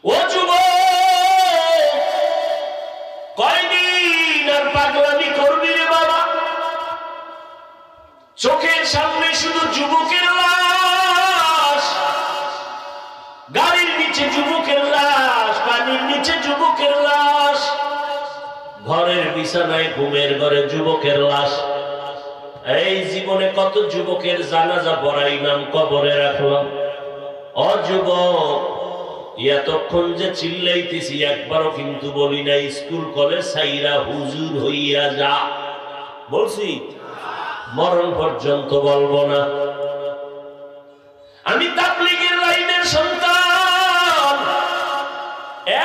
ও যুবক, কয়দিন আর পাগলামি করবি রে বাবা? চোখের সামনে শুধু যুবকের লাশ, গাড়ির নিচে যুবকের লাশ, পানির নিচে যুবকের লাশ, ঘরের বিছানায় ঘুমের ঘরে যুবকের লাশ। এই জীবনে কত যুবকের জানাজা পড়াইলাম, কবরে রাখলাম। ও যুবক, এতক্ষণ যে চিল্লাইতেছি একবারও কিন্তু বলি না স্কুল কলেজ সাইরা হুজুর হইয়া যা। বলছি? মরণ পর্যন্ত বলবো না। আমি তাবলীগের লাইনের সন্তান,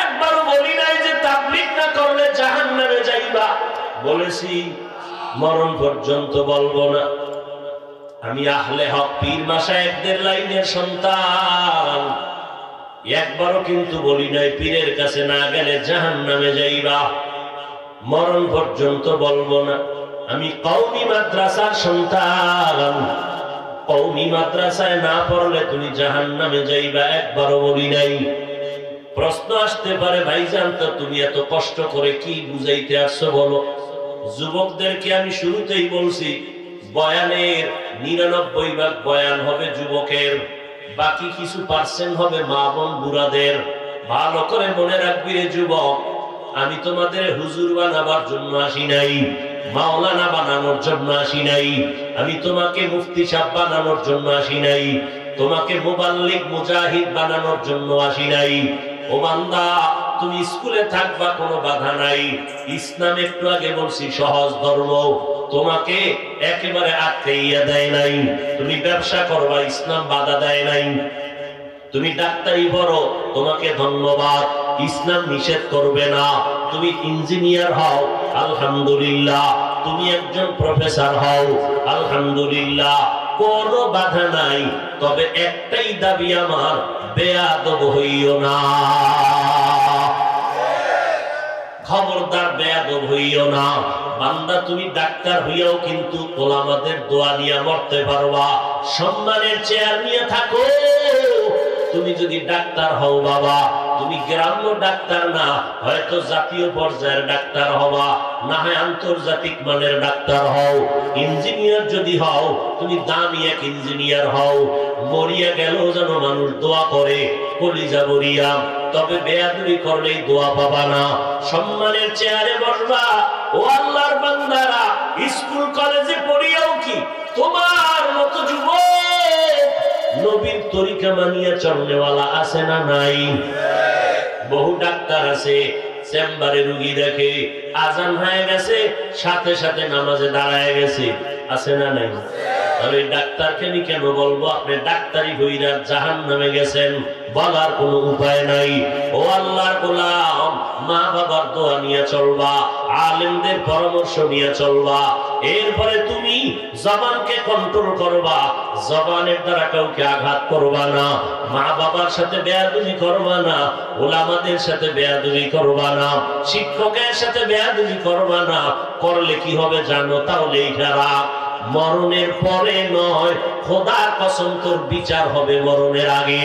একবারও বলি নাই যে তাবলীগ না করলে জাহান্নামে যাইবা। বলেছি মরণ পর্যন্ত বলবো না। আমি আহলে হক পীর মাশায়েখদের লাইনের সন্তান, একবারও কিন্তু বলি নাই পীরের কাছে না গেলে জাহান্নামে যাইবা। মরণ পর্যন্ত বলবো না। আমি কওমি মাদ্রাসার সন্তান, কওমি মাদ্রাসায় না পড়লে তুমি জাহান্নামে যাইবা, একবারও বলি নাই। প্রশ্ন আসতে পারে, ভাইজান তো তুমি এত কষ্ট করে কি বুঝাইতে আসছো বলো? যুবকদেরকে আমি শুরুতেই বলছি, বয়ানের 99 ভাগ বয়ান হবে যুবকের, বাকি কিছু পার্সেন্ট হবে মা বোন বুড়াদের। ভালো করে মনে রাখবি রে যুবক, আমি তোমাদের হুজুর বানাবার জন্য আসি নাই, মাওলানা বানানোর জন্য আসি নাই, আমি তোমাকে মুফতি সাহেব বানানোর জন্য আসি নাই, তোমাকে মুবাল্লিগ মুজাহিদ বানানোর জন্য আসি নাই। ও বান্দা, তুমি স্কুলে থাকবা, কোনো বাধা নাই। ইসলাম একটু আগে বলছি সহজ ধর্ম, তোমাকে একেবারে আটকাইয়া দেয় নাই। তুমি ব্যবসা করবা, ইসলাম বাধা দেয় নাই। তুমি ডাক্তারি পড়ো, তোমাকে ধন্যবাদ, ইসলাম নিষেধ করবে না। তুমি ইঞ্জিনিয়ার হও, আলহামদুলিল্লাহ। তুমি একজন প্রফেসর হও, আলহামদুলিল্লাহ, কোনো বাধা নাই। তবে একটাই দাবি আমার, বেয়াদব হইও না। খবরদার, বেয়াদব হইও না। বান্দা, তুমি ডাক্তার হইয়াও কিন্তু ওলামাদের দোয়া নিয়ে মরতে পারবা। সম্মানের চেয়ার নিয়ে থাকো। তুমি যদি ডাক্তার হও বাবা, তুমি গ্রাম্য ডাক্তার না, হয়তো জাতীয় পর্যায়ের ডাক্তার হবা, না হয় আন্তর্জাতিক মানের ডাক্তার হও। ইঞ্জিনিয়ার যদি হও, তুমি দামি এক ইঞ্জিনিয়ার হও। মরিয়া গেল যেন মানুষ দোয়া করে, কলিজা মরিয়া। তবে বেয়াদবি করলেই দোয়া পাবা না। সম্মানের চেয়ারে বসবা। ও আল্লাহর বান্দারা, স্কুল কলেজে পড়িয়াও কি তোমার মতো যুবক নবীর তরিকা মানিয়া চলনেওয়ালা আছে না নাই? বহু ডাক্তার আছে, চেম্বারে রুগী দেখে, আজান হয়ে গেছে সাথে সাথে নামাজে দাঁড়ায় গেছে, আছে না নাই? আমি ডাক্তারকে আমি কেন বলবো আপনি ডাক্তারি হইরা জাহান্নামে গেছেন? বলার কোনো উপায় নাই। ও আল্লাহর গোলাম, মা বাবার দোয়া নিয়ে চলবা, আলেমদের পরামর্শ নিয়ে চলবা। এরপরে তুমি জবানকে কন্ট্রোল করবা, জবানের দ্বারা কাউকে আঘাত করবা না, মা বাবার সাথে বেয়াদবি করবা না, ওলামাদের সাথে বেয়াদবি করবা না, শিক্ষকের সাথে বেয়াদবি করবা না। করলে কি হবে জানো? তাহলে এই খারাপ। মরণের পরে নয়, খোদার কসম তোর বিচার হবে মরণের আগে।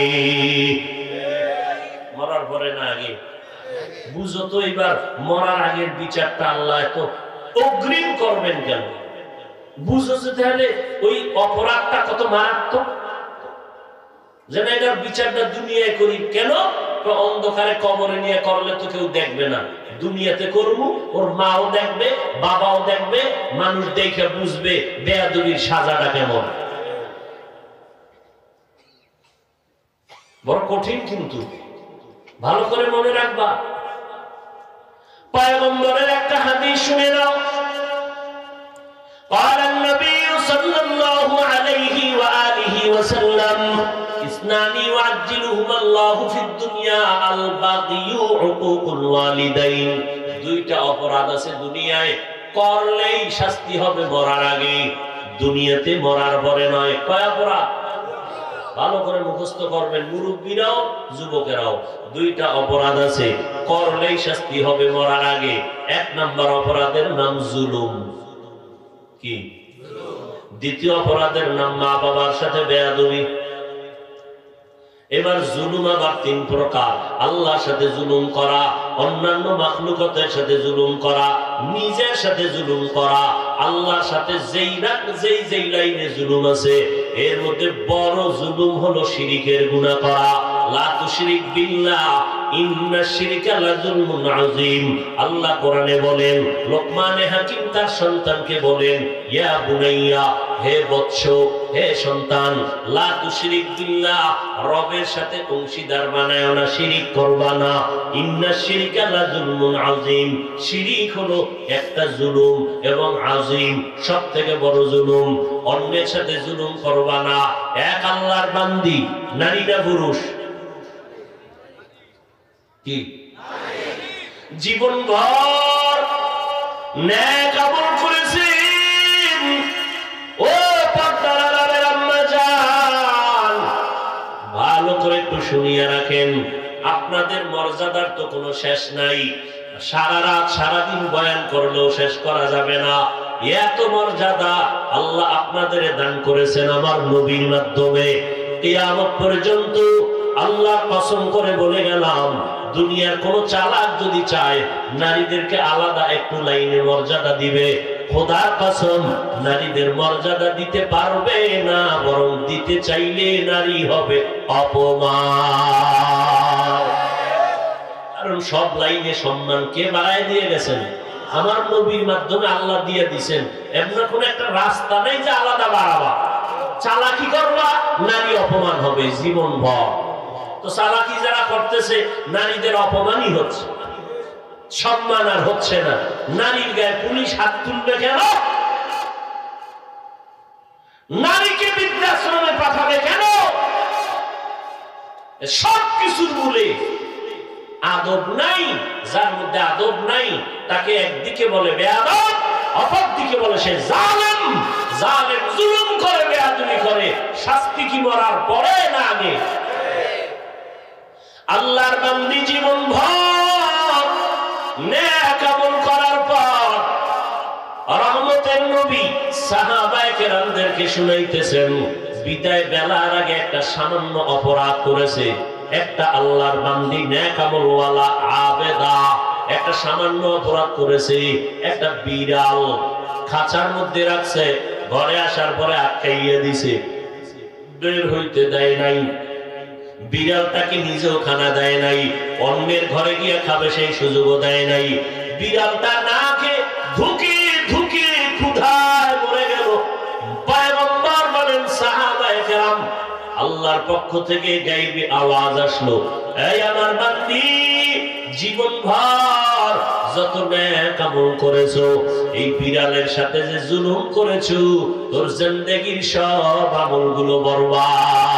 মরার পরে না, আগে। বুঝো তো এবার, মরার আগের বিচারটা আল্লাহ এত অগ্রিম করবেন কেন? বুঝো যে তাহলে ওই অপরাধটা কত মারাত্মক, যেন এটার বিচারটা দুনিয়ায় করি কেন? অন্ধকারে কবরে নিয়ে করলে তো কেউ দেখবে না, দুনিয়াতে করবো, ওর মাও দেখবে, বাবাও দেখবে, মানুষ দেখে বুঝবে বেয়াদবির সাজাটা কেমন। বড় কঠিন, কিন্তু ভালো করে মনে রাখবা। পয়গম্বরের একটা হাদিস শুনে নাও। قال النبي صلى الله عليه وآله وسلم اثنان يعجلهما الله في الدنيا البغي عقوق الوالدين। দুইটা অপরাধ আছে দুনিয়ায়, করলেই শাস্তি হবে মরার আগে, দুনিয়াতে মরার পরে নয়। কয় অপরাধ? ভালো করে মুখস্থ করবেন মুরব্বীরাও যুবকেরাও। দুইটা অপরাধ আছে, করলেই শাস্তি হবে মরার আগে। এক নাম্বার অপরাধের নাম জুলুম। কি? দ্বিতীয় অপরাধের নাম মা বাবার সাথে বেয়াদবি। এবার জুলুম আবার তিন প্রকার। আল্লাহর সাথে জুলুম করা, অন্যান্য মাখলুকাতের সাথে জুলুম করা, নিজের সাথে জুলুম করা। আল্লাহর সাথে যেই লাইনে জুলুম আছে এর মধ্যে বড় জুলুম হলো শিরিকের গুনাহ করা। লা তুশরিক বিল্লাহ ইন্নাশ শিরকা লাযুলমুন আযীম। আল্লাহ কোরআনে বলেন, লোকমানে হাকিম তার সন্তানকে বলেন, ইয়া বুনাইয়া, হে বৎস, হে সন্তান, লা তুশরিক বিল্লাহ, রবের সাথে অংশীদার বানায়ো না, শিরিক করবা না। ইন্নাশ শিরকা লাযুলমুন আযীম, শিরিক হলো একটা জুলুম এবং আযীম সবথেকে বড় জুলুম। অন্যের সাথে জুলুম করবা না। এক আল্লাহর বান্দি, নারী না পুরুষ? কি জীবনভর নেক আমল করেছেন, ও পর্দার আড়ালের আম্মা জান, ভালো করে একটু শুনিয়ে রাখেন। আপনাদের মর্যাদার তো কোনো শেষ নাই। সারা রাত সারাদিন বয়ান করলেও শেষ করা যাবে না। এত মর্যাদা আল্লাহ আপনাদের দান করেছেন আমার নবীর মাধ্যমে। কিয়ামত পর্যন্ত আল্লাহ কসম করে বলে গেলাম, দুনিয়ার কোন চালাক যদি চায় নারীদেরকে আলাদা একটু লাইনে মর্যাদা দিবে, খোদার কসম নারীদের মর্যাদা দিতে পারবে না, বরং দিতে চাইলে নারী হবে অপমান। কারণ সব লাইনে সম্মান কে বাড়ায় দিয়ে গেছেন? আমার নবীর মাধ্যমে আল্লাহ দিয়ে দিছেন। এমন কোন একটা রাস্তা নেই যে আলাদা বাড়াবা। চালাকি করবা, নারী অপমান হবে জীবনভর। তো চালাকি যারা করতেছে নারীদের অপমানই হচ্ছে, সম্মান আর হচ্ছে না। নারীর গায়ে পুলিশ হাত তুলবে কেন? নারীকে বৃদ্ধাশ্রমে পাঠাবে কেন? সব কিছুর মূলে আদব নাই। যার মধ্যে আদব নাই তাকে একদিকে বলে বেয়াদব, অপর দিকে বলে সে জালেম। জালেম জুলুম করে, বেয়াদবি করে, শাস্তি কি মরার পরে না আগে? আল্লাহর বান্দি জীবন ভর নেক আমল করার পর রহমতের নবী সাহাবায়ে কেরামদেরকে শুনাইতেছেন, বিদায় বেলার আগে একটা সামান্য অপরাধ করেছে একটা আল্লাহর বান্দি, নেক আমলওয়ালা আবেদা, একটা সামান্য অপরাধ করেছে। একটা বিড়াল খাঁচার মধ্যে রাখছে, ঘরে আসার পরে আটকাইয়া দিছে, বের হইতে দেয় নাই। বিড়ালটাকে নিজেও খানা দেয় নাই, অন্যের ঘরে গিয়ে খাবে সেই সুযোগও দেয় নাই। বিড়ালটা না খেয়ে ধুকে ধুকে ক্ষুধায় মরে গেল। পয়গম্বর বলেন, সাহাবায়ে কেরাম, আল্লাহর পক্ষ থেকে গায়বী আওয়াজ আসলো, এই আমার বান্দি, জীবনভর যত নেক আমল করেছো, এই বিড়ালের সাথে যে জুলুম করেছো, তোর জিন্দেগীর সব আমলগুলো বরবাদ।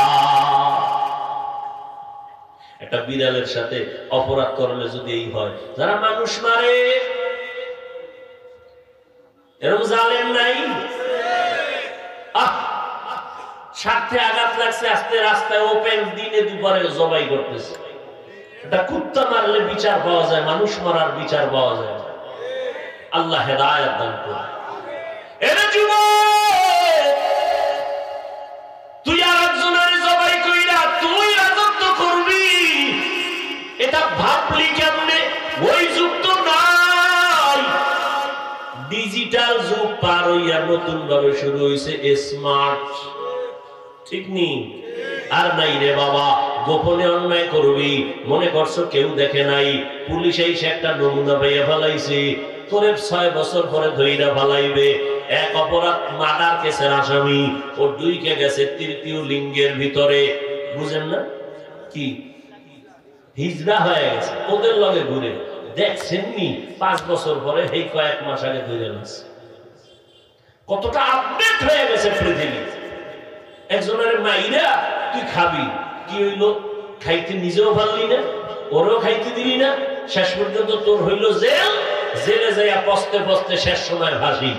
একটা বিড়ালের সাথে অপরাধ করলে যদি এই হয়, যারা মানুষ মারে এরকম জালেম নাই? স্বার্থে আঘাত লাগছে, আস্তে রাস্তায় ওপেন দিনে দুপুরে জবাই করতেছে। এটা কুত্তা মারলে বিচার পাওয়া যায়, মানুষ মারার বিচার পাওয়া যায়। আল্লাহ হেদায়েত দান করুন। এরে যুবক, তুই আরেকজনের জবাই কইরা তুই রাজত্ব করবি, এটা ভাবলি কেমনে? ওই যুগ তো নাই। ডিজিটাল যুগ পার হইয়া নতুন ভাবে শুরু হয়েছে স্মার্ট, ঠিক নেই? আর নাই রে বাবা, গোপনে অন্যায় করবি, মনে করছো কেউ দেখে নাই, পুলিশ এসে একটা নমুনা পাইয়া ফেলাইছে, তোরে 6 বছর পরে ধইরা ফেলাইবে। এক অপরাধ মার্ডার কেসের আসামি, ও ডুইকে গেছে তৃতীয় লিঙ্গের ভিতরে, বুঝেন না? কি হিজড়া হয়ে গেছে, ওদের লগে ঘুরে দেখছেন নি? 5 বছর পরে এই কয়েক মাস আগে ধরে গেছে। কতটা আপডেট হয়ে গেছে পৃথিবী। একজনের মাইরা তুই খাবি, কি হইলো? খাইতে নিজেও পারলি না, ওরেও খাইতে দিলি না, শেষ পর্যন্ত তোর হইলো জেল। জেলে যাইয়া পস্তে পস্তে শেষ সময় ভাসি।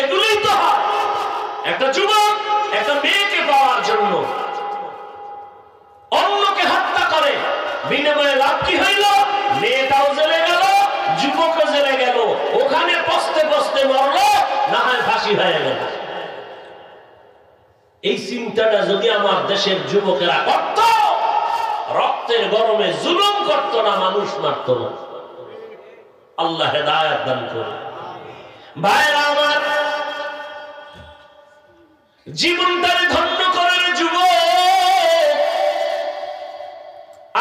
এগুলোই তো হয়। একটা যুবক একটা মেয়েকে পাওয়ার জন্য অন্যকে হত্যা করে, বিনিময়ে লাভ কি হইল? মেয়েটাও জেলে গেল, যুবকও জেলে গেল, ওখানে পস্তে পস্তে মরলো, না হয় ফাঁসি হয়ে গেল। এই চিন্তাটা যদি আমার দেশের যুবকেরা করত, রক্তের গরমে জুলুম করত না, মানুষ মারত না। আল্লাহ হেদায়েত দান করে। ভাইরা আমার, জীবনটাকে ধন্য করে যুবক।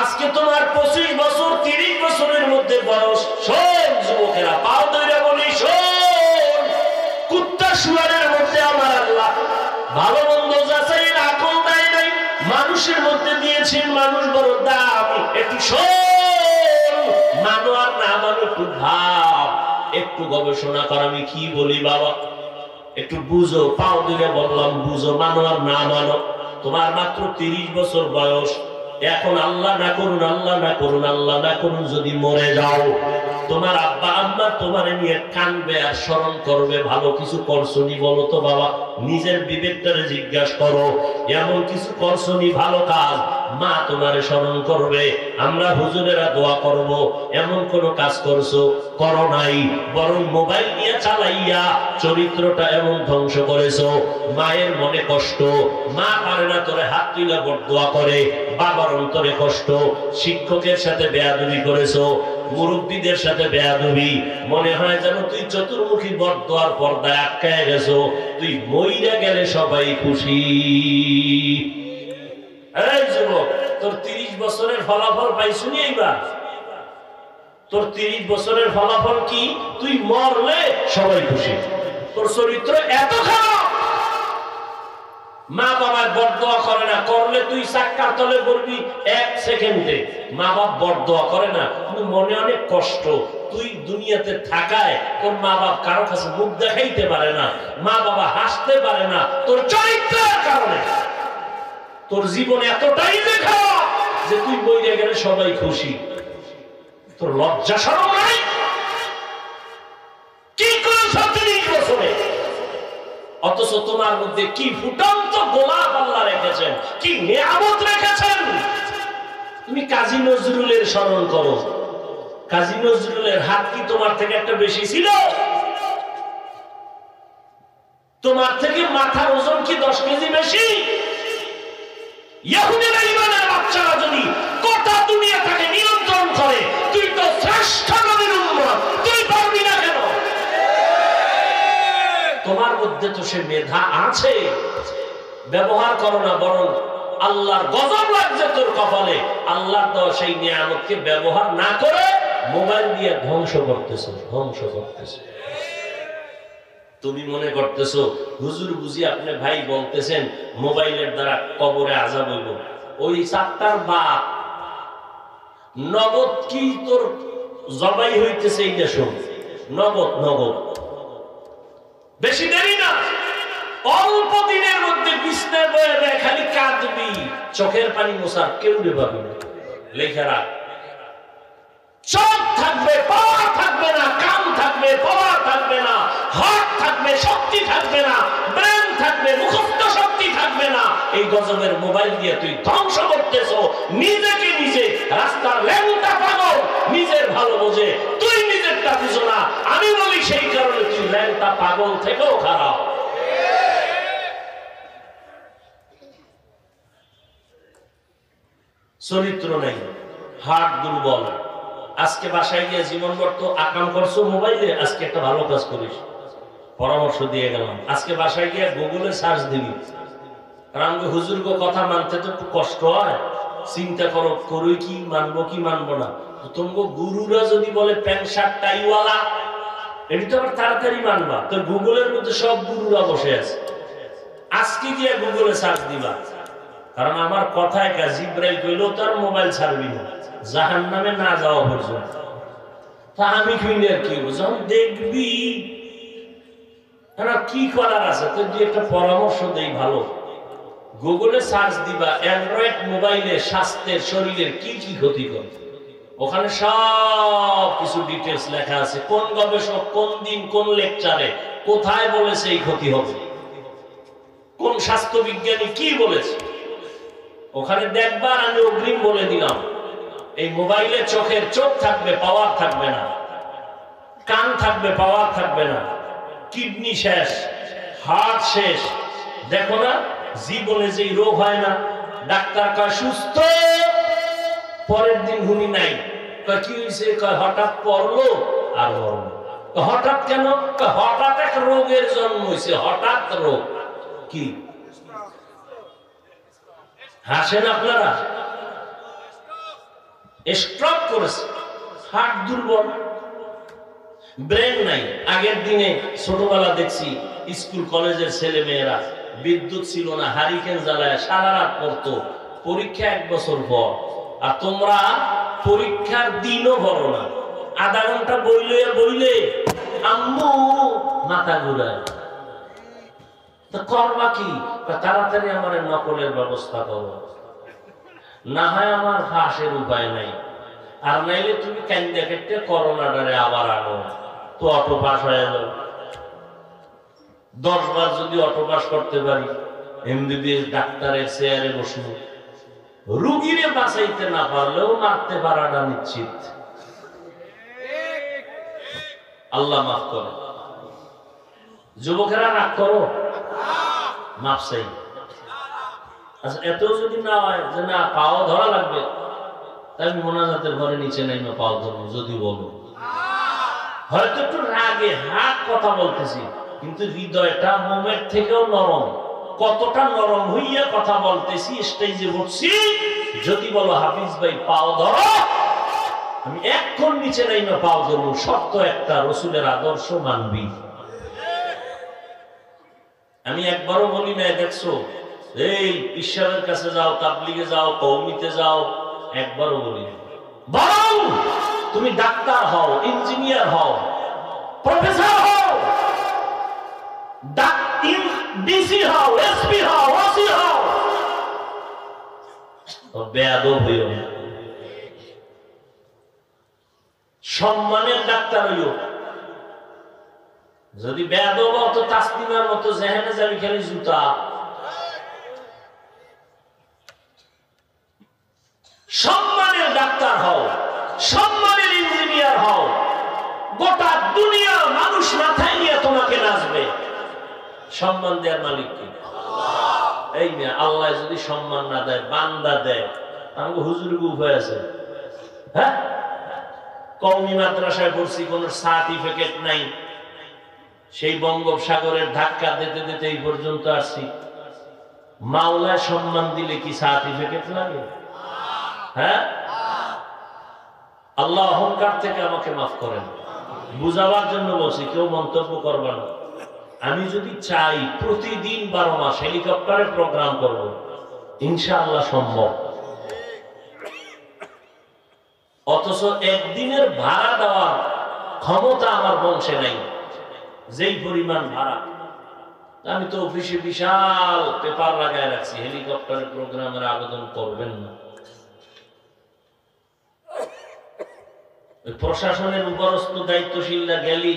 আজকে তোমার 25 বছর 30 বছরের মধ্যে বয়স, সব যুবকেরা পাও ধরে বলি, শোন, কুত্তা শুয়ারের মধ্যে আমার আল্লাহ ভালো মন্দ যাচাইয়ের আকল দেয় নাই, মানুষের মধ্যে দিয়েছেন। মানুষ বড় দামি, একটু শোন, মানো আর না মানো একটু ভাব, একটু গবেষণা কর। আমি কি বলি বাবা, একটু বুঝো। পাও দিকে বললাম বুঝো, মানো আর না মানো। তোমার মাত্র 30 বছর বয়স। এখন আল্লাহ না করুন, আল্লাহ না করুন, আল্লাহ না করুন যদি মরে যাও, তোমার আব্বা আম্মা তোমারে নিয়ে কানবে আর স্মরণ করবে। ভালো কিছু করছনি বলো তো বাবা, নিজের বিবেকটারে জিজ্ঞাসা করো। এমন কিছু করছনি ভালো কাজ, মা তোমারে স্মরণ করবে। আমরা হুজুরেরা দোয়া করব, এমন কোন কাজ করছো করো নাই, বরং মোবাইল নিয়ে চালাইয়া চরিত্রটা এমন ধ্বংস করেছো। মায়ের মনে কষ্ট, মা পারে না তোরে হাত তুলে বদদোয়া করে, বাবার অন্তরে কষ্ট। শিক্ষকের সাথে বেয়াদবি করেছো, মুরব্বীদের সাথে বেয়াদবি, মনে হয় যেন তুই চতুর্মুখী বদদোয়ার পর্দায় আটকায় গেছো। তুই মইরা গেলে সবাই খুশি। এই যুবক, তোর 30 বছরের ফলাফল পাইছুনি এইবার? তোর 30 বছরের ফলাফল কি? তুই মরলে সবাই খুশি। তোর চরিত্র এত খারাপ, মা বাবার বদদোয়া করে না, করলে তুই চাক্কার তলে পড়বি 1 সেকেন্ডে। মা বাপ বদদোয়া করে না, কিন্তু মনে অনেক কষ্ট। তুই দুনিয়াতে থাকায় তোর মা বাপ কারো কাছে মুখ দেখাইতে পারে না, মা বাবা হাসতে পারে না, তোর চরিত্রের কারণে। তোর জীবন এতটাই দেখা যে তুই মরে গেলে সবাই খুশি। তোর লজ্জা শরম নাই? কি করেছ 30 বছরে? অথচ তোমার মধ্যে কি ফুটন্ত গোলাপ আল্লাহ রেখেছেন, কি নিয়ামত রেখেছেন। তুমি কাজী নজরুলের স্মরণ করো। কাজী নজরুলের হাত কি তোমার থেকে একটা বেশি ছিল? তোমার থেকে মাথার ওজন কি 10 কেজি বেশি? ইহুদিরা ইমানের বাচ্চারা যদি গোটা দুনিয়াটাকে নিয়ন্ত্রণ করে, তুই তো শ্রেষ্ঠ নবীর উম্মত, তুই পারবি না কেন? তোমার মধ্যে তো সে মেধা আছে, ব্যবহার করো না। বরং আল্লাহর গজব লাগছে তোর কপালে, আল্লাহর দেওয়া সেই নিয়ামতকে ব্যবহার না করে মোবাইল দিয়ে ধ্বংস করতেছো, ধ্বংস করতেছো। তুমি মনে করতেছো হুজুর বুঝি আপনি ভাই বলতেছেন মোবাইলের দ্বারা কবরে আযাব হইব। ওই সাতটার বাপ নগদ কি তোর জবাই হইতেছে এই দেশ, নগদ নগদ। বেশি দেরি না, অল্প দিনের মধ্যে বিছনায় বসে খালি কাঁদবি, চোখের পানি মোছার কেউ পাবি না। লেখা রাখ, চোখ থাকবে পাওয়ার থাকবে না, কান থাকবে পাওয়ার থাকবে না, হাত থাকবে শক্তি থাকবে না, ব্রেন থাকবে মুখস্থ শক্তি থাকবে না। এই গজবের মোবাইল দিয়ে তুই ধ্বংস করতেছো নিজেকে নিজে। রাস্তার ল্যাংটা পাগল নিজের ভালো বোঝে, তুই নিজেরটা বুঝো না। আমি বলি সেই কারণে তুই ল্যাংটা পাগল থেকেও খারাপ। চরিত্র নেই, হার্ট দুর্বল। আজকে বাসায় গিয়ে জীবনভর তো আকাম করছো মোবাইলে, আজকে একটা ভালো কাজ করিস, পরামর্শ দিয়ে গেলাম। আজকে বাসায় গিয়ে গুগলে সার্চ দিবি, কারণ হুজুর কথা মানতে তো একটু কষ্ট হয়। চিন্তা করো, করুই কি মানবো কি মানবো না। তোমাকে গুরুরা যদি বলে প্যান্ট শার্ট টাইওয়ালা, এটি তো আবার তাড়াতাড়ি মানবা। তো গুগলের মধ্যে সব গুরুরা বসে আছে। আজকে গিয়ে গুগলে সার্চ দিবা, কারণ আমার কথায় কাজ। জিব্রাইল কইলেও তার মোবাইল ছাড়বি না জাহান্নামে না যাওয়া পর্যন্ত। তা আমি কইলে আর কি যখন দেখবি কি করার আছে, তো একটা পরামর্শ দেই ভালো। গুগলে সার্চ দিবা অ্যান্ড্রয়েড মোবাইলে স্বাস্থ্যের শরীরের কি কি ক্ষতি করে। ওখানে সব কিছু ডিটেলস লেখা আছে, কোন গবেষক কোন দিন কোন লেকচারে কোথায় বলেছে এই ক্ষতি হবে, কোন স্বাস্থ্য বিজ্ঞানী কি বলেছে। ওখানে দেখবার আমি অগ্রিম বলে দিলাম, এই মোবাইলে চোখের চোখ থাকবে পাওয়ার থাকবে না, কান থাকবে পাওয়ার থাকবে না, কিডনি শেষ, হার্ট শেষ। দেখো না জীবনে যেই রোগ হয় না, ডাক্তার কয় সুস্থ, পরের দিন হুনি নাই, কয় কি হয়েছে, কয় হঠাৎ পড়লো আর মরলো। হঠাৎ কেন? হঠাৎ এক রোগের জন্ম হয়েছে, হঠাৎ রোগ। কি হাসেন আপনারা? স্ট্রোক করেছে, হার্ট দুর্বল, ব্রেন নাই। আগের দিনে ছোটবেলা দেখছি স্কুল কলেজের ছেলে মেয়েরা বিদ্যুৎ ছিল না, হারিকেন জ্বালায় সারা রাত পড়তো, পরীক্ষা 1 বছর পর। আর তোমরা পরীক্ষার দিনও ভরো না, আধা ঘন্টা বইলে আম্মু মাথা ঘুরায়। তো করবা কি? তাড়াতাড়ি আমার নকলের ব্যবস্থা করো, না হয় আমার হাসের উপায় নাই। আর নাইলে তুমি কান্দা কেটে করোনাটারে আবার আনো, তো অটো পাস হয়ে যাবে। 10 বার যদি অটো পাস করতে পারি, এমবিবিএস ডাক্তারের চেয়ারে বসবো। রুগীরে বাঁচাইতে না পারলেও মারতে পারাটা নিশ্চিত। আল্লাহ মাফ করো। যুবকেরা রাগ করো, মাফ চাই। আচ্ছা, এত যদি না হয় যে না পাও ধরা লাগবে, তাই আমি মোনাজাতের ঘরে নিচে নাই না পাও ধরবো, যদি বলো। হয়তো একটু রাগে হাত কথা বলতেছি, কিন্তু হৃদয়টা মোমের থেকেও নরম। কতটা নরম হইয়া কথা বলতেছি, স্টেজে বসছি, যদি বলো হাফিজ ভাই পাও ধরো, আমি এখন নিচে নাই না পাও ধরবো। সত্য একটা, রসুলের আদর্শ মানবি। আমি একবারও বলি না দেখছো এই ঈশ্বরের কাছে যাও, তাবলিগে যাও, কওমিতে যাও, একবারও বলি না। বরং তুমি ডাক্তার হও, ইঞ্জিনিয়ার হও, প্রফেসর হও, ডিসি হও, এসপি হও, ওসি হও, বেয়াদব হইও না। সম্মানের ডাক্তার হইও। যদি বেয়াদব হও তো তাসলিমার মতো জেহেনে যাবি খালি জুতা। সম্মানের ডাক্তার হও, সম্মানের ইঞ্জিনিয়ার হও, গোটা দুনিয়ার মানুষ মাথায় নিয়ে তোমাকে নাচবে। সম্মান দেওয়ার মালিক কি? এই না, আল্লাহ যদি সম্মান না দেয়, বান্দা দেয়। আমাকে হুজুর উপায় আছে? হ্যাঁ, কওমি মাদ্রাসায় পড়ছি, কোন সার্টিফিকেট নাই, সেই বঙ্গোপসাগরের ধাক্কা দিতে দিতে এই পর্যন্ত আসছি। মাওলায় সম্মান দিলে কি সার্টিফিকেট লাগে? হ্যাঁ, আল্লাহ অহংকার থেকে আমাকে মাফ করেন, বুঝাবার জন্য বলছি, কেউ মন্তব্য করবে না। আমি যদি চাই প্রতিদিন 12 মাস হেলিকপ্টারে প্রোগ্রাম করব, ইনশাআল্লাহ সম্ভব। অথচ একদিনের ভাড়া দেওয়ার ক্ষমতা আমার বংশে নাই, যেই পরিমাণ ভাড়া। আমি তো অফিসে বিশাল পেপার লাগায় রাখছি, হেলিকপ্টারের প্রোগ্রামের আবেদন করবেন না। প্রশাসনের উপরস্থ দায়িত্বশীলরা গেলি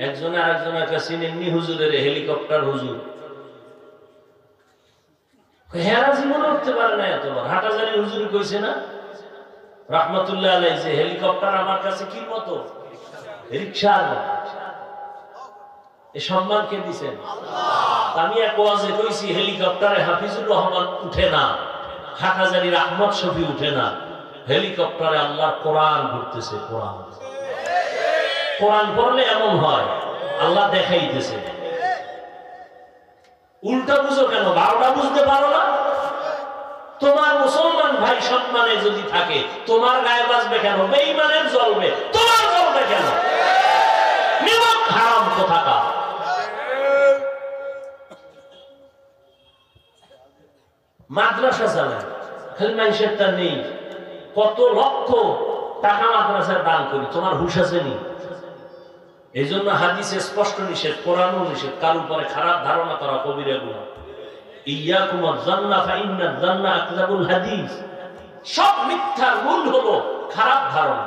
একজনে আরেকজনের কাছে নেননি, হুজুরের হেলিকপ্টার হুজুর। হেরা জীবন উঠতে পারে না এতবার। হাটাজারি হুজুর কইছে না রাহমাতুল্লাহ আলাইহি, যে হেলিকপ্টার আমার কাছে কি মতো, রিকশার মতো। এই সম্মান কে দিছেন? আল্লাহ। আমি এক ওয়াজে কইছি, হেলিকপ্টারে হাফিজুর রহমান উঠে না, হাটাজারির আহমদ শফি উঠে না, হেলিকপ্টারে আল্লাহর কোরআন ঘুরতেছে। কোরআন কোরআন পড়লে এমন হয়, আল্লাহ দেখাইতেছে। উল্টা বুঝো কেন? 12টা বুঝতে পারো না? তোমার মুসলমান ভাই সম্মানে যদি থাকে, তোমার গায়ে বাজবে কেন? বেঈমানের জ্বলবে, তোমার জ্বলবে কেন? নিমক হারাম কোথাকার। মাদ্রাসা চালায়, খালি মানুষেরটা নেই। কত লক্ষ টাকা মাদ্রাসায় দান করি, তোমার হুশ আছে নি? এই জন্য হাদিসে স্পষ্ট নিষেধ, কোরআনও নিষেধ, কার উপরে খারাপ ধারণা করা কবিরা গুনাহ। ইয়াকুম আয-যান্না ফাইন্না আয-যান্না আকযাবুল হাদিস। সব মিথ্যার মূল হলো খারাপ ধারণা।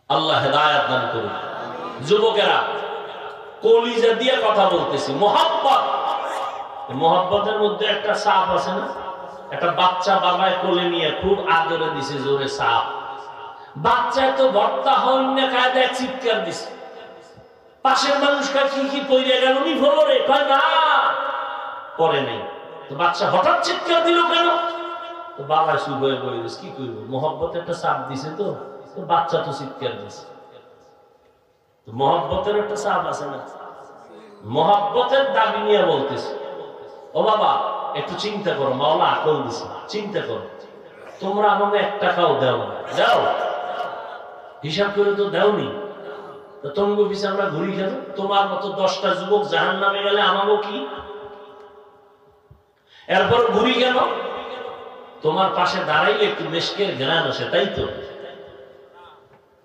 আল্লাহ হেদায়েত দান করুন। যুবকেরা, কলিজা দিয়ে কথা বলতেছি, মুহাব্বত। মুহাব্বতের মধ্যে একটা সাপ আছে না? একটা বাচ্চা বাবায় কোলে নিয়ে খুব আদরে দিছে, জোরে সাপ। বাচ্চায় তো ভর্তা হইন না, কায়দায় চিৎকার দিছে। পাশের মানুষটা কি পইরে গেল নি ফলরে, কয় না পরে নেই। তো বাচ্চা হঠাৎ চিৎকার দিল কেন? তো বাবা চুপ হয়ে বলে গেছে, কি করবো, মহব্বতের একটা চাপ দিছে, তো বাচ্চা তো চিৎকার দিছে। মহব্বতের একটা চাপ আছে না, মহব্বতের দাবি নিয়ে বলতেছে, ও বাবা একটু চিন্তা করো, মাওলা আকল দিছে, চিন্তা করো, তোমরা আমাকে 1 টাকাও দাও না, দাও হিসাব করে তো দাওনি, তোমাকে পিছিয়ে আমরা ঘুরি কেন? তোমার মতো 10টা যুবক জাহান্নামে গেলে আমাকে কি? এরপর ঘুরি কেন? তোমার পাশে দাঁড়াইলে একটু মেশকের ঘ্রাণ আসে, তাই তো?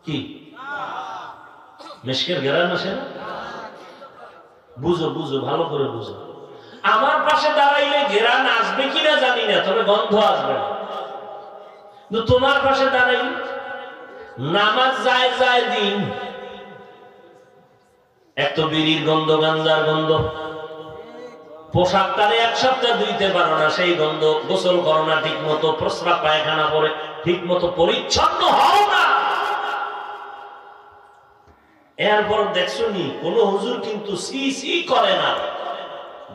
কি মেশকের ঘ্রাণ আসে না? বুঝো বুঝো, ভালো করে বুঝো। আমার পাশে দাঁড়াইলে ঘ্রাণ আসবে কিনা জানি না, তবে গন্ধ আসবে না। তোমার পাশে দাঁড়াইলে নামাজ যায় যায় দিন, এক তো বিড়ির গন্ধ, গাঞ্জার গন্ধ, পোশাকটারে 1 সপ্তাহ ধুইতে পারো না, সেই গন্ধ, গোসল করো না ঠিক মতো, প্রস্রাব পায়খানা করে ঠিক মতো পরিচ্ছন্ন হও না। এরপর দেখছো নি কোন হুজুর কিন্তু সি সি করে না,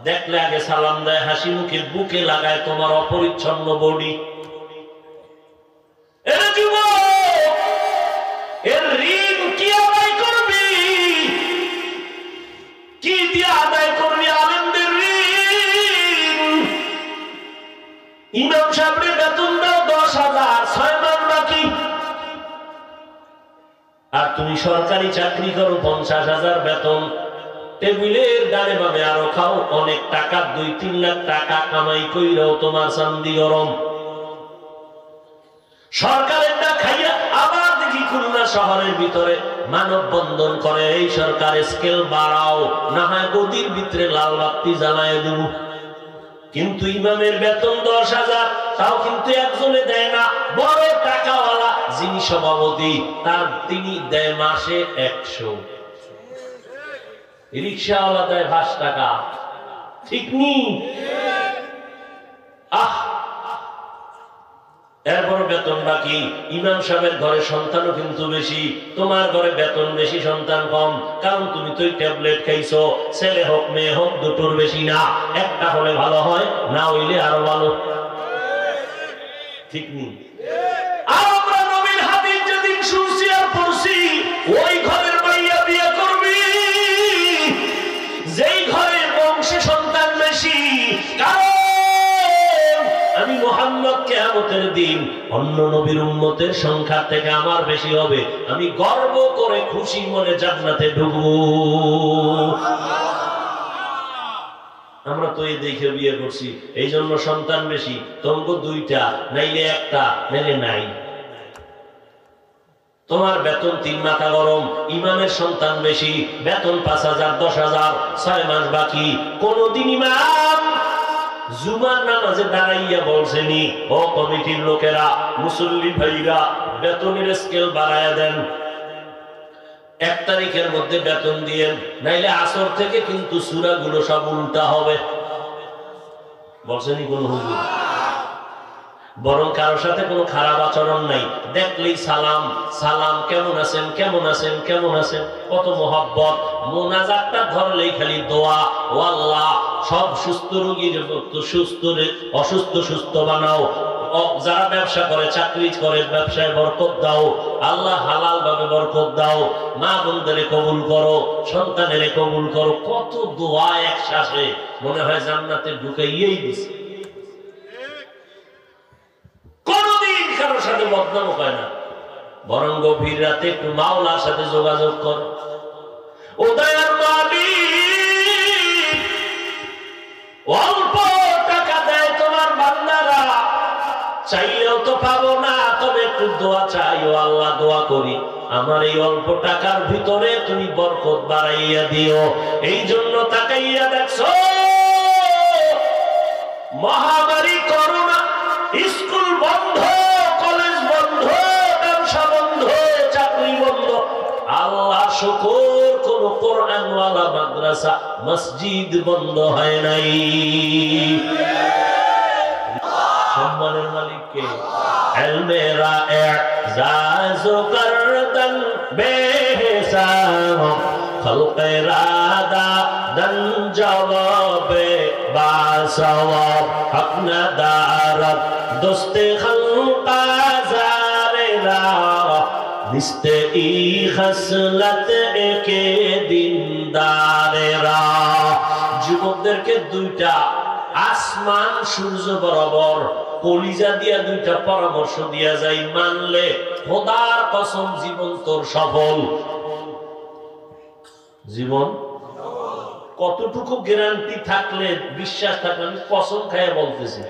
দেখলে আগে সালাম দেয়, হাসি মুখে বুকে লাগায় তোমার অপরিচ্ছন্ন বডি। এর ঋণ কি আদায় করবি? কি দিয়ে আদায় করবি আলেমদের ঋণ? ইমাম সাহেবের বেতন দাও 10,000, 6 মাস বাকি, আর তুমি সরকারি চাকরি করো 50,000 বেতন, টেবিলের ডানে বামে আরো খাও অনেক টাকা, 2-3 লাখ টাকা কামাই কইরাও তোমার চান্দি গরম। সরকারের না খাইয়া আবার দেখি খুলনা শহরের ভিতরে মানববন্ধন করে, এই সরকার স্কেল বাড়াও, না হয় গদির ভিতরে লাল বাতি জ্বালায় দেব। কিন্তু ইমামের বেতন 10,000, তাও কিন্তু একজনে দেয় না, বড় টাকাওয়ালা যিনি সভাপতি তিনি দেয় মাসে 100, রিক্সাওয়ালা দেয় 5 টাকা, ঠিক নি? এরপর বেতন বাকি। ইমাম সাহেবের ঘরে সন্তানও কিন্তু বেশি, তোমার ঘরে বেতন বেশি সন্তান কম, কারণ তুমি তো ট্যাবলেট খাইছো, ছেলে হোক মেয়ে হোক দুটোর বেশি না, একটা হলে ভালো হয়, না হইলে আরো ভালো, ঠিক নি? আর আমরা নবীর হাদিস যেদিন শুনছি আর পড়ছি, ওই ঘরের মাইয়া বিয়ে করবি যেই ঘরের বংশে সন্তান বেশি, কারণ আমি মুহাম্মদ কিয়ামতের দিন অন্য নবীর উম্মতের সংখ্যা থেকে আমার বেশি হবে, আমি গর্ব করে খুশি মনে জান্নাতে ঢুকবো। আমরা তো এই দেখে বিয়ে করছি, এই জন্য সন্তান বেশি, তোমাকে 2টা, নাইলে 1টা, নাইলে নাই। তোমার বেতন 3 মাথা গরম, ইমামের সন্তান বেশি, বেতন 5,000, 10,000, 6 মাস বাকি। কোনদিন ইমাম জুমার নামাজে দাঁড়াইয়া বলছেনি, ও কমিটির লোকেরা, মুসল্লি ভাইরা, বেতনের স্কেল বাড়ায়া দেন, 1 তারিখের মধ্যে বেতন দিয়েন, নাইলে আসর থেকে কিন্তু সূরাগুলো সব উল্টা হবে, বলছেনি কোন হুজুর? বরং কারোর সাথে কোনো খারাপ আচরণ নাই, দেখলেই সালাম সালাম, কেমন আছেন কেমন আছেন কেমন আছেন, কত মোহাব্বত। মোনাজাতটা ধরলেই খালি দোয়া, ও আল্লাহ সব সুস্থ রোগীর অসুস্থ সুস্থ বানাও, যারা ব্যবসা করে চাকরি করে ব্যবসায় বরকত দাও, আল্লাহ হালাল ভাবে বরকত দাও, মা বোনদের কবুল করো, সন্তানের কবুল করো, কত দোয়া একসাথে, মনে হয় জান্নাতে ঢুকাইয়েই দিছে। কোনদিন কারোর সাথে বদনাম হয় না, বরং গভীর রাতে একটু মাওলার সাথে যোগাযোগ কর। ও দয়ার মালিক, অল্প টাকা দেয় তোমার বান্দারা, চাইলেও তো পাবো না, তবে একটু দোয়া চাই, ও আল্লাহ দোয়া করি আমার এই অল্প টাকার ভিতরে তুমি বরকত বাড়াইয়া দিও। এই জন্য তাকাইয়া দেখছো মহামারী করোনা, স্কুল বন্ধ, কলেজ বন্ধ, ব্যবসা বন্ধ, চাকরি বন্ধ, আল্লাহ শুকর কোন কোরআনওয়ালা মাদ্রাসা মসজিদ বন্ধ হয় নাই। সম্মানের মালিককে এলমেরা এজাজ করদন বেহিসাব খলকে রাদা দন জবাবে বা সওয়াব হক না দারত দোস্তে খলকা জারেরা নিস্তে ই খসলত একে দিনদারেরা। যুবকদেরকে দুইটা আসমান সূর্য বরাবর কলিজা দিয়া দুইটা পরামর্শ দিয়া যায়, মানলে খোদার কসম জীবন তোর সফল। জীবন কতটুকু গ্যারান্টি থাকলে, বিশ্বাস থাকলে, আমি কসম খাইয়া বলতেছি,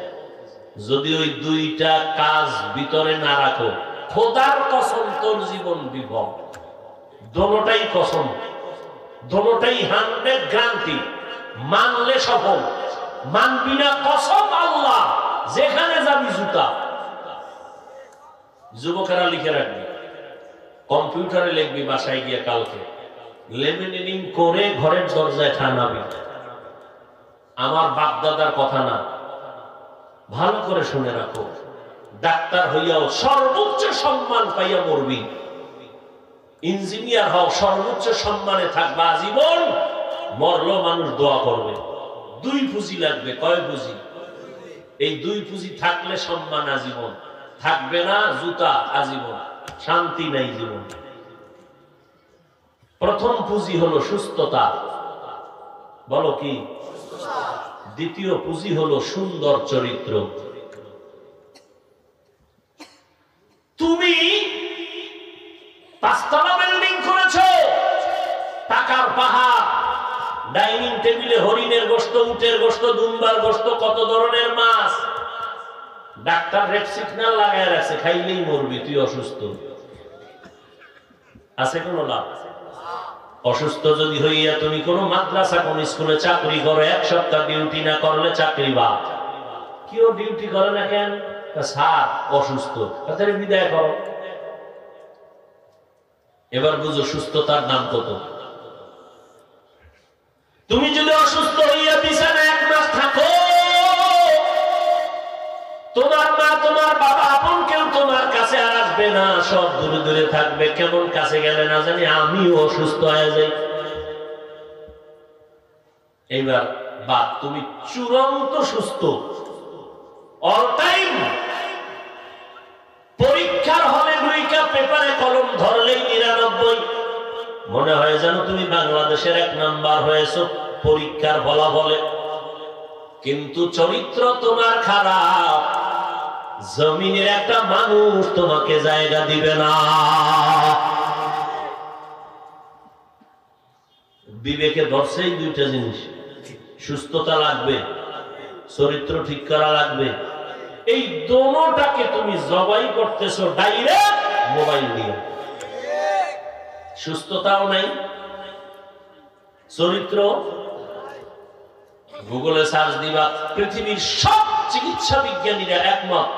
যদি ওই দুইটা কাজ ভিতরে না রাখো, খোদার কসম তোর জীবন বিভব। দোনোটাই কসম, দোনোটাই 100 গ্যারান্টি। মানলে সফল, মানবি না কসম আল্লাহ, যেখানে যাবি জুতা। যুবকেরা লিখে রাখবি, কম্পিউটারে লিখবি, বাসায় গিয়ে কালকে লেমিনেটিং করে ঘরের দরজায় ঠানাবি। আমার বাপ দাদার কথা না, ভালো করে শুনে রাখো। ডাক্তার হইয়াও সর্বোচ্চ সম্মান পাইয়া মরবি, ইঞ্জিনিয়ার হও সর্বোচ্চ সম্মানে থাকবা আজীবন। মরলো মানুষ দোয়া করবে। 2 পুঁজি লাগবে। কয় পুঁজি? এই 2 পুঁজি থাকলে সম্মান আজীবন, থাকবে না জুতা আজীবন, শান্তি নাই জীবন। প্রথম পুঁজি হলো সুস্থতা, বলো কি? দ্বিতীয় পুঁজি হলো সুন্দর চরিত্র। তুমি 5 তলা বিল্ডিং করেছো, টাকার পাহাড়, ডাইনিং টেবিলে হরিণের গোশত, উটের গোশত, দুম্বার গোশত, কত ধরনের মাছ। ডাক্তার রেড সিগন্যাল লাগায় রাখছে, খাইলেই মরবি, তুই অসুস্থ। আছে কোন লাভ? অসুস্থ যদি হইয়া তুমি কোন মাদ্রাসা, কোন স্কুলে চাকরি করো, 1 সপ্তাহ ডিউটি না করলে চাকরি বাদ। কেউ ডিউটি করে না কেন? স্যার অসুস্থ, তাহলে বিদায় করো। এবার বুঝো সুস্থতার দাম কত। তুমি যদি অসুস্থ হইয়া বিছানায় 1 মাস থাকো, তোমার মা, তোমার বাবা, আপন কেউ তোমার কাছে আর আসবে না, সব দূরে দূরে থাকবে। কেমন কাছে গেলে না জানি, আমিও অসুস্থ হয়ে যাই। এইবার বাপ, তুমি চূড়ান্ত সুস্থ, অল টাইম। পরীক্ষার হলে দুইটা পেপারে কলম ধরলেই 99। মনে হয় যেন তুমি বাংলাদেশের 1 নাম্বার হয়েছো পরীক্ষার ফলাফলে, কিন্তু চরিত্র তোমার খারাপ। জমিনের একটা মানুষ তোমাকে জায়গা দিবে না। বিবেকে ধরছেই 2টা জিনিস, সুস্থতা লাগবে, চরিত্র ঠিক করা লাগবে। এই দোনোটাকে তুমি জবাই করতেছো ডাইরেক্ট মোবাইল দিয়ে। সুস্থতাও নাই, চরিত্র। গুগলে সার্চ দিবা, পৃথিবীর সব চিকিৎসা বিজ্ঞানীরা একমত,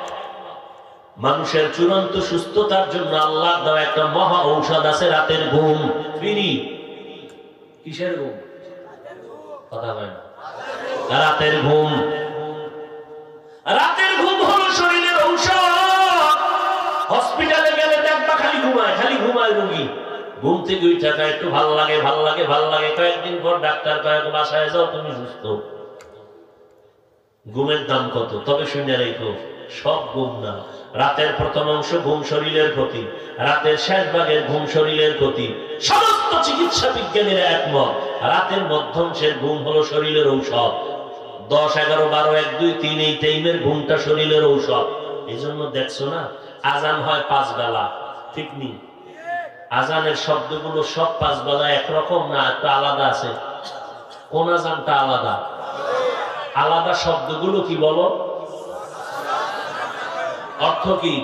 মানুষের চূড়ান্ত সুস্থতার জন্য আল্লাহর দেওয়া একটা মহা ঔষধ আছে, রাতের ঘুম। ফ্রি। কিসের ঘুম? কথা বলেন। রাতের ঘুম। রাতের ঘুম হলো শরীরের ঔষধ। হসপিটালে গেলে দেখবা খালি ঘুমায় রোগী। ঘুম থেকে উঠে একটু ভাল লাগে, কয়েকদিন পর ডাক্তার কয়েক, বাসায় যাও, তুমি সুস্থ। ঘুমের দাম কত? তবে শুনে রেখো, সব ঘুম না। রাতের প্রথম অংশ ঘুম শরীরের ক্ষতি, রাতের শেষ ভাগের ঘুম শরীরের ক্ষতি। সমস্ত চিকিৎসা বিজ্ঞানীরা একমত, রাতের মধ্যাংশের ঘুম হলো শরীরের ঔষধ। 10, 11, 12, 1, 2, 3 এই টাইমের ঘুমটা শরীরের ঔষধ। এই জন্য দেখছো না, আজান হয় 5 বেলা, ঠিক নেই? আজানের শব্দগুলো সব 5 বেলা একরকম না, একটা আলাদা আছে। কোন আজানটা আলাদা? আলাদা শব্দগুলো কি বলো? অর্থ কি?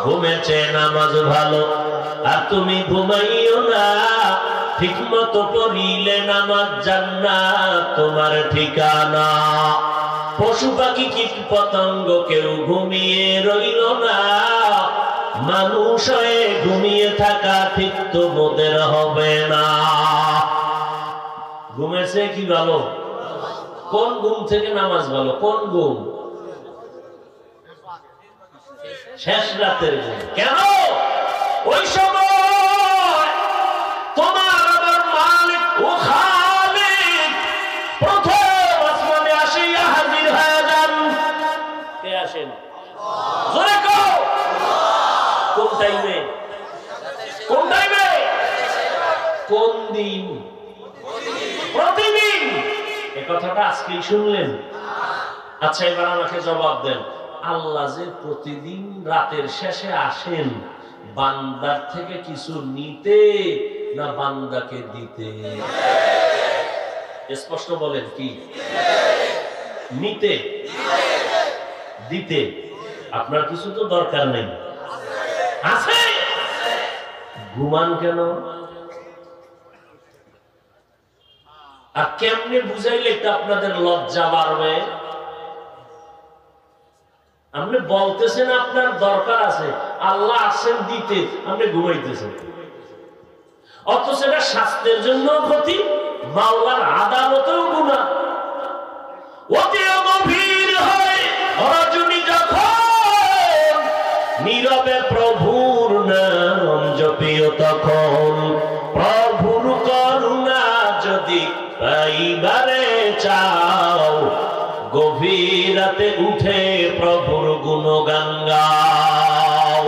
ঘুমেছে নামাজ ভালো, আর তুমি ঘুমাইও না। ঠিক মতো পড়িলে নামাজ জান্নাত তোমার ঠিকানা। পশু পাখি কীট পতঙ্গ কেউ ঘুমিয়ে রইল না, মানুষ হয়ে ঘুমিয়ে থাকা ঠিক তো মোদের হবে না। ঘুমেছে কি ভালো? কোন ঘুম থেকে নামাজ ভালো? কোন ঘুম? শেষ রাতের ঘুম। কেন? ওই সময় তোমার আসেন? জোরে কও। কোন টাইমে? কোন টাইমে? কোন দিন? প্রতিদিন। এই কথাটা আজকেই শুনলেন? আচ্ছা, এবার আমাকে জবাব দেন, আল্লাহ যে প্রতিদিন রাতের শেষে আসেন, বান্দার থেকে কিছু নিতে না বান্দাকে দিতে? স্পষ্ট বলেন, কি নিতে? দিতে? আপনার কিছু তো দরকার নেই, আছে। ঘুমান কেন? আর কেমনে বুঝাইলে তো আপনাদের লজ্জা বাড়বে? আপনি বলতেছেন আপনার দরকার আছে, আল্লাহ আসেন দিতে, আপনি ঘুমাইতেছেন। অথচ এটা স্বাস্থ্যের জন্য ক্ষতি, মাওলার আদালতেও গুনাহ। অতি গভীর হয় রজনী যখন নীরবে প্রভুর নাম জপিও তখন, প্রভুর করুণা যদি পাইবারে চাও, গভীর রাতে উঠে প্রভুর গুণগান গাও।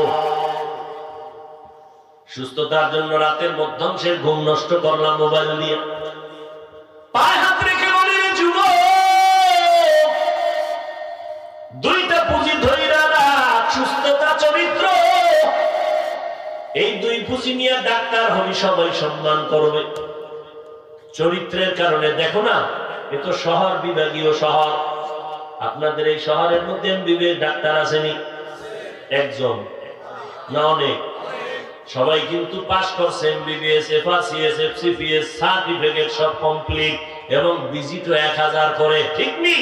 সুস্থতার জন্য রাতের মধ্যাংশের ঘুম নষ্ট করলাম মোবাইল দিয়ে। পায়ে হাত রেখে বলি, যুবক, দুইটা পুঁজি ধইরা রাখ, সুস্থতা, চরিত্র। এই দুই পুঁজি নিয়ে ডাক্তার হবি, সবাই সম্মান করবে। চরিত্রের কারণে দেখো না, এ তো শহর, বিভাগীয় শহর। আপনাদের এই শহরের মধ্যে এমবিবিএস ডাক্তার আসেনি? একজন না অনেক? সবাই কিন্তু পাস করছে এমবিবিএস, এফআরসিএস, এফসিপিএস সার্টিফিকেট সব কমপ্লিট, এবং ভিজিটও 1000 করে। ঠিক নেই?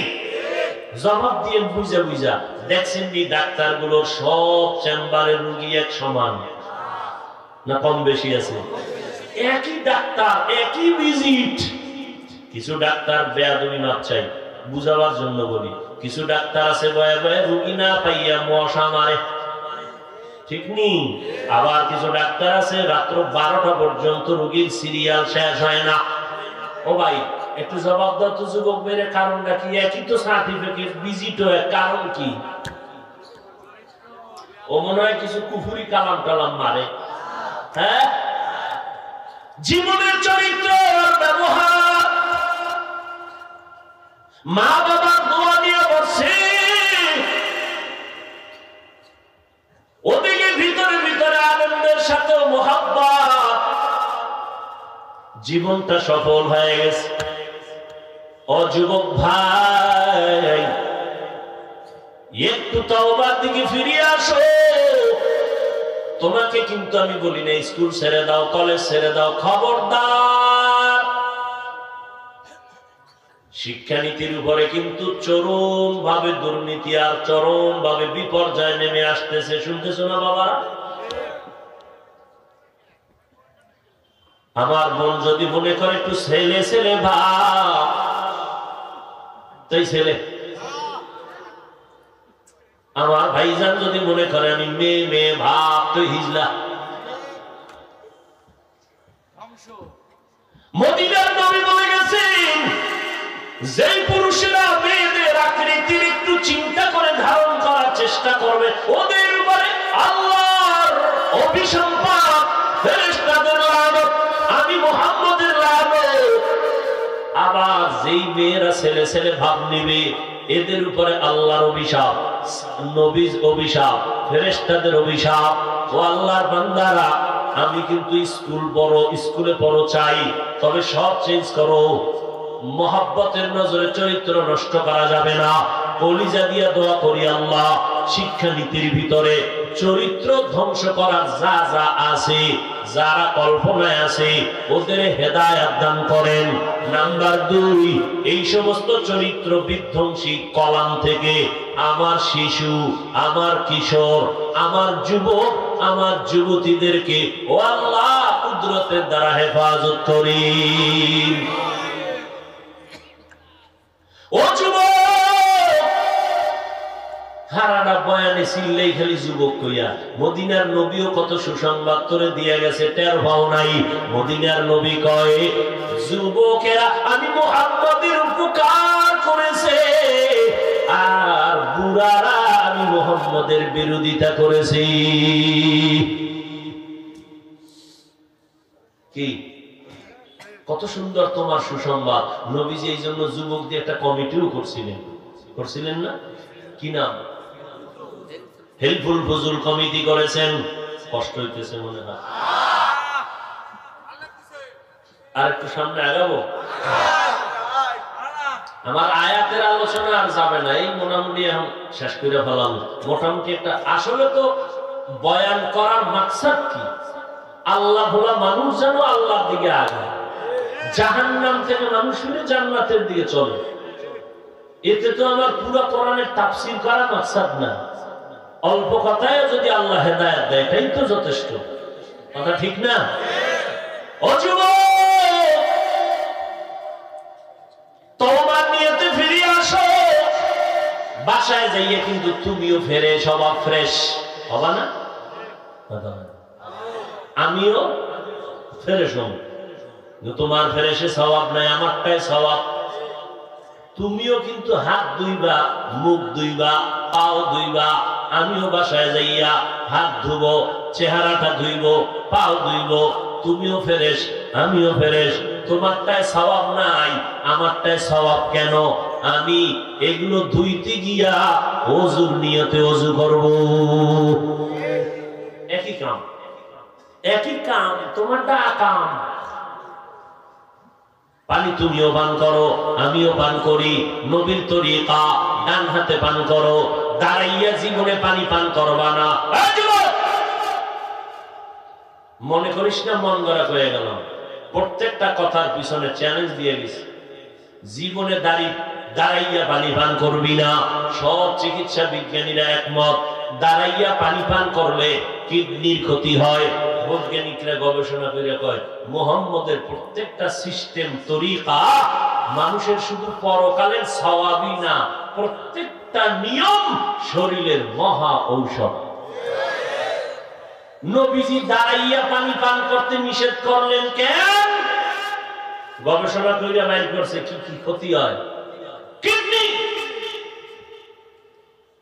জবাব দিয়ে বুঝা বুঝা দেখছেন নি ডাক্তারগুলোর সব চেম্বারের রোগী এক সমান না কম বেশি আছে? একই ডাক্তার, একই ভিজিট। কিছু ডাক্তার বেয়াদবি মাপ চাই, বুঝাবার জন্য বলি। কিছু ডাক্তার আছে বয়ে বয়ে রোগী না পাইয়া মশা মারে। ঠিক নেই? আবার কিছু ডাক্তার আছে রাত্র 12টা পর্যন্ত রোগীর সিরিয়াল শেষ হয় না। ও ভাই, একটু জবাব দাও তো যুবক মেরে, কারণটা কি? একই তো সার্টিফিকেট, ভিজিট হয়, কারণ কি? ও মনে হয় কিছু কুফুরি কালাম টালাম মারে। হ্যাঁ, জীবনের চরিত্র আর ব্যবহার, মা বাবার দোয়া নিয়ে বসে, ওদিকে ভিতরে ভিতরে আনন্দের সাথে মোহাব্বত, জীবনটা সফল হয়ে গেছে। ও যুবক ভাই, একটু তওবার দিকে ফিরে আসো। তোমাকে কিন্তু আমি বলি না স্কুল ছেড়ে দাও, কলেজ ছেড়ে দাও, খবরদার। শিক্ষানীতির উপরে কিন্তু চরম ভাবে দুর্নীতি আর চরম ভাবে বিপর্যয় নেমে আসতেছে। শুনতেছো না বাবা? আমার বোন যদি মনে করে একটু ছেলে ছেলে ভাব, তাই ছেলে। আমার ভাইজান যদি মনে করে আমি মেয়ে মেয়ে ভাব, তো হিজলা। মদিনার নবী বলে গেছেন, যেই পুরুষেরা মেয়েদের আকৃতির একটু চিন্তা করে ধারণ করার চেষ্টা করবে, ওদের উপরে আল্লাহর অভিসম্পাত, ফেরেশতাদের লানত, আমি মুহাম্মদের লানত। আবার যেই মেয়েরা ছেলে ছেলে ভাব নিবে, এদের উপরে আল্লাহর অভিশাপ, নবীর অভিশাপ, ফেরেশতাদের অভিশাপ। ও আল্লাহর বান্দারা, আমি কিন্তু স্কুলে পড়ো চাই, তবে সব চেঞ্জ করো। মহব্বতের নজরে চরিত্র নষ্ট করা যাবে না। কলিজা দিয়া দোয়া করি, আল্লাহ শিক্ষানীতির ভিতরে চরিত্র ধ্বংস করার যা যা আছে, যারা কল্পনায় আছে, ওদের হেদায়েত দান করেন। নাম্বার 2, এই সমস্ত চরিত্র বিধ্বংসী কলাম থেকে আমার শিশু, আমার কিশোর, আমার যুবক, আমার যুবতীদেরকে ও আল্লাহ কুদরতের দ্বারা হেফাজত করি। ও যুবক, হারাটা বয়ানে চিল্লেই খালি যুবক কইয়া। মদিনার নবীও কত সুসংবাদ করে দিয়ে গেছে, টের পাও নাই? মদিনার নবী কয়, যুবকেরা আমি মুহাম্মদের উপকার করেছে, আর বুড়ারা আমি মুহাম্মদের বিরোধিতা করেছি। কি কত সুন্দর তোমার সুসংবাদ। নবীজি এই জন্য যুবকদের একটা কমিটিও করছিলেন না? কি নাম? হেল্পফুল ফজুল কমিটি করেছেন। কষ্ট হইতেছে মনে হয়। আর একটু সামনে আগাবো। আমার আয়াতের আলোচনা আর যাবে না, এই মোটামুটি এখন শেষ করে ফেলাম। মোটামুটি একটা আসলে তো বয়ান করার মাকসাদ কি? আল্লাহ ভোলা মানুষ যেন আল্লাহর দিকে আগায়, জাহান্নাম থেকে মানুষ ফিরে জান্নাতের দিকে চলে। এতে তো আমার পুরো কোরআনের তাফসীর করা মাকসাদ না। অল্প কথায় যদি আল্লাহ হেদায়েত দেয় এটাই তো যথেষ্ট। কথা ঠিক না? ও যুবক, তওবার নিয়তে ফিরে আসো। বাসায় যাইয়ে কিন্তু তুমিও ফ্রেশ হবা, ফ্রেশ হবা না? আমিও ফ্রেশ হব। তোমার ফ্রেশে সওয়াব নাই, আমারটাই সওয়াব। তুমিও কিন্তু হাত ধুইবা, মুখ ধুইবা, পাও ধুইবা। আমিও বাসায় যাইয়া হাত ধুব, চেহারাটা ধুইব, পাও ধুইব। তুমিও ফ্রেশ, আমিও ফ্রেশ। তোমারটায় সওয়াব নাই, আমারটায় সওয়াব কেন? আমি এগুলো ধুইতে গিয়া ওযুর নিয়তে ওযু করব। একই কাম, একই কাম, তোমারটা আকাম। পানি তুমিও পান করো, আমিও পান করি। নবীর তরিকা, ডান হাতে পান করো। দাঁড়াইয়া জীবনে পানি পান করবা না। মনে করিস না মন গড়া হয়ে গেলাম। প্রত্যেকটা কথার পিছনে চ্যালেঞ্জ দিয়ে গেছি। জীবনে দাঁড়াইয়া পানি পান করবি না। সব চিকিৎসা বিজ্ঞানীরা একমত, দাঁড়াইয়া পানি পান করলে কিডনির ক্ষতি হয়। বৈজ্ঞানিকরা গবেষণা করে কয় মুহাম্মদের প্রত্যেকটা সিস্টেম, তরিকা মানুষের শুধু পরকালের সওয়াবই না, প্রত্যেকটা নিয়ম শরীরের মহা ঔষধ। নবীজি দাঁড়াইয়া পানি পান করতে নিষেধ করলেন কেন? গবেষণা করে বাইর করছে কি কি ক্ষতি হয়। কিডনি।